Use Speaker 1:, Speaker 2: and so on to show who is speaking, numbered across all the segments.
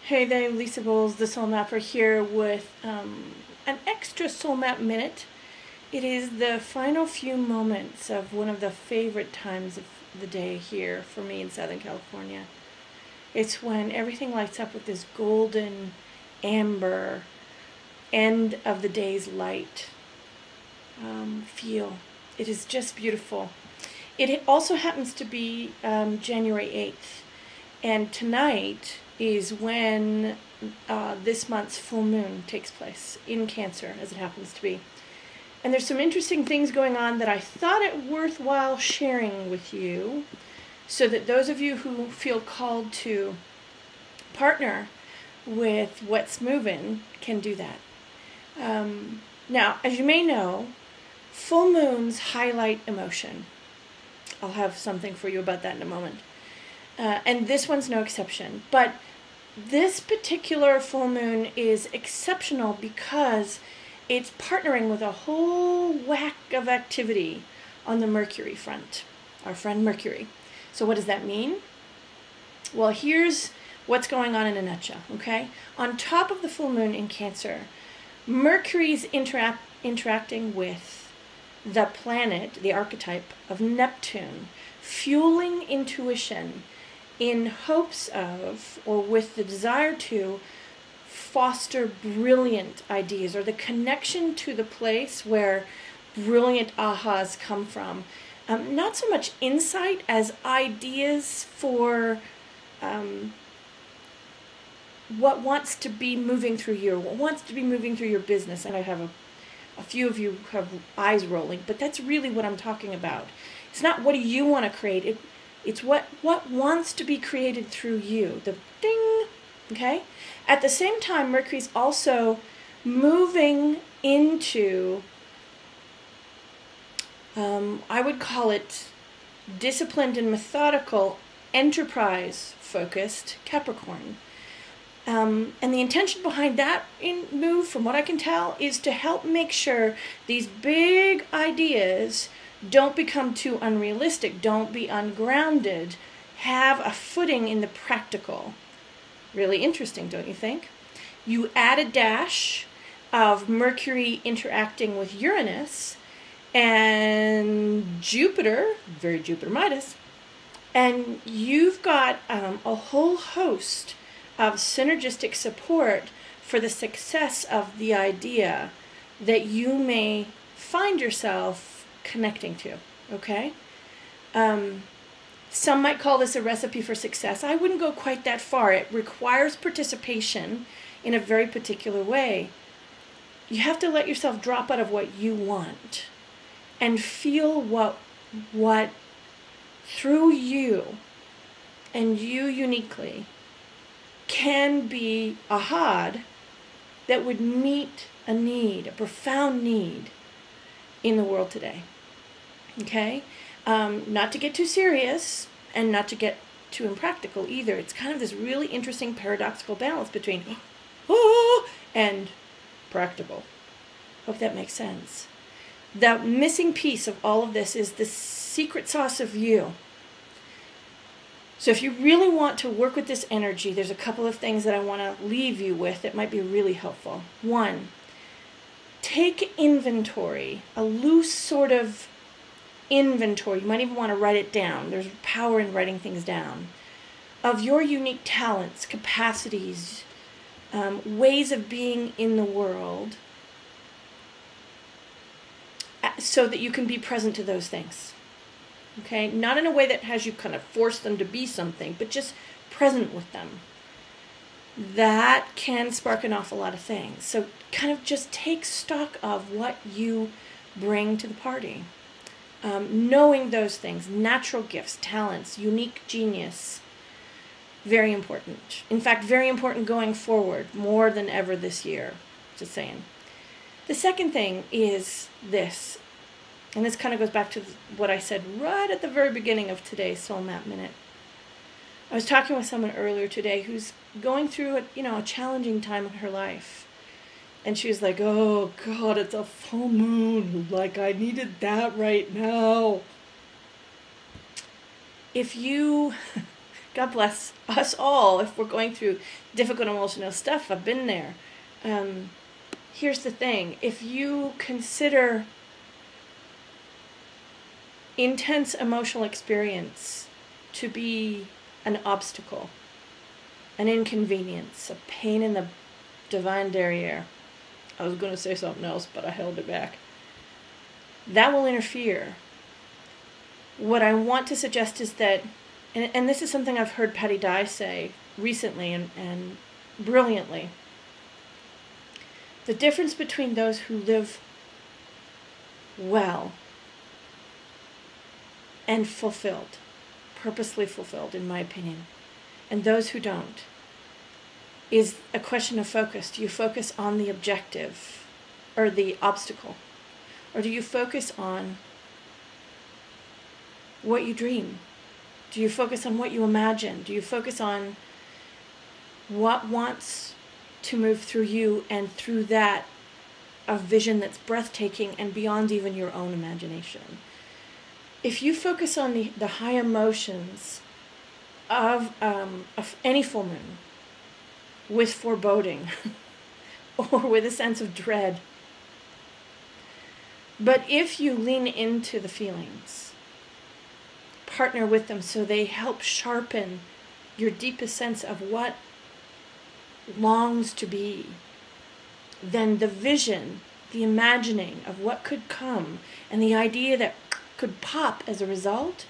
Speaker 1: Hey there, Lisa Bowles, the Soul Mapper, here with an extra Soul Map minute. It is the final few moments of one of the favorite times of the day here for me in Southern California. It's when everything lights up with this golden amber end of the day's light feel. It is just beautiful. It also happens to be January 8th, and tonight is when this month's full moon takes place in Cancer, as it happens to be. And there's some interesting things going on that I thought it worthwhile sharing with you, so that those of you who feel called to partner with what's moving can do that. Now, as you may know, full moons highlight emotion. I'll have something for you about that in a moment. And this one's no exception. But this particular full moon is exceptional because it's partnering with a whole whack of activity on the Mercury front, our friend Mercury. So what does that mean? Well, here's what's going on in a nutshell, okay? On top of the full moon in Cancer, Mercury's interacting with the planet, the archetype of Neptune, fueling intuition in hopes of, or with the desire to, foster brilliant ideas, or the connection to the place where brilliant ahas come from. Not so much insight as ideas for what wants to be moving through you, or what wants to be moving through your business. And I have a few of you have eyes rolling, but that's really what I'm talking about. It's not what do you want to create, it's what wants to be created through you. The ding, okay? At the same time, Mercury's also moving into, I would call it disciplined and methodical, enterprise-focused Capricorn. And the intention behind that move, from what I can tell, is to help make sure these big ideas don't become too unrealistic, don't be ungrounded, have a footing in the practical. Really interesting, don't you think? You add a dash of Mercury interacting with Uranus and Jupiter, very Jupiter-Midas, and you've got a whole host of synergistic support for the success of the idea that you may find yourself connecting to, okay? Some might call this a recipe for success. I wouldn't go quite that far. It requires participation in a very particular way. You have to let yourself drop out of what you want and feel what through you and you uniquely can be a had that would meet a need, a profound need in the world today. Okay? Not to get too serious and not to get too impractical either. It's kind of this really interesting paradoxical balance between and practical. Hope that makes sense. The missing piece of all of this is the secret sauce of you. So if you really want to work with this energy, there's a couple of things that I want to leave you with that might be really helpful. One, take inventory, a loose sort of inventory. You might even want to write it down. There's power in writing things down. Of your unique talents, capacities, ways of being in the world, so that you can be present to those things. Okay? Not in a way that has you kind of force them to be something, but just present with them. That can spark an awful lot of things. So kind of just take stock of what you bring to the party. Knowing those things, natural gifts, talents, unique genius, very important. In fact, very important going forward, more than ever this year. Just saying. The second thing is this, and this kind of goes back to what I said right at the very beginning of today's Soul Map Minute. I was talking with someone earlier today who's going through a challenging time in her life. And she was like, oh God, it's a full moon. Like, I needed that right now. If you God bless us all if we're going through difficult emotional stuff. I've been there. Here's the thing. If you consider intense emotional experience to be an obstacle, an inconvenience, a pain in the divine derriere. I was going to say something else, but I held it back. That will interfere. What I want to suggest is that, and this is something I've heard Patty Dye say recently and brilliantly, the difference between those who live well and fulfilled, purposely fulfilled, in my opinion, and those who don't, is a question of focus. Do you focus on the objective or the obstacle? Or do you focus on what you dream? Do you focus on what you imagine? Do you focus on what wants to move through you, and through that a vision that's breathtaking and beyond even your own imagination? If you focus on the high emotions of any full moon with foreboding or with a sense of dread, but if you lean into the feelings, partner with them so they help sharpen your deepest sense of what longs to be, then the vision, the imagining of what could come, and the idea that could pop as a result,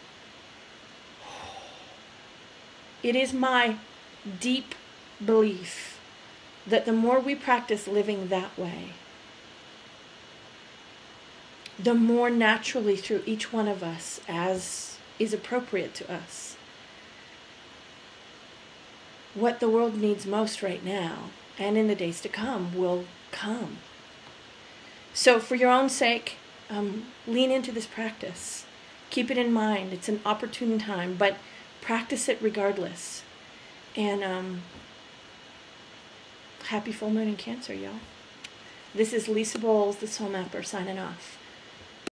Speaker 1: it is my deep belief that the more we practice living that way, the more naturally through each one of us, as is appropriate to us, what the world needs most right now and in the days to come will come. So for your own sake, lean into this practice. Keep it in mind. It's an opportune time, but practice it regardless. And happy full moon in Cancer, y'all. This is Lisa Bowles, the Soul Mapper, signing off.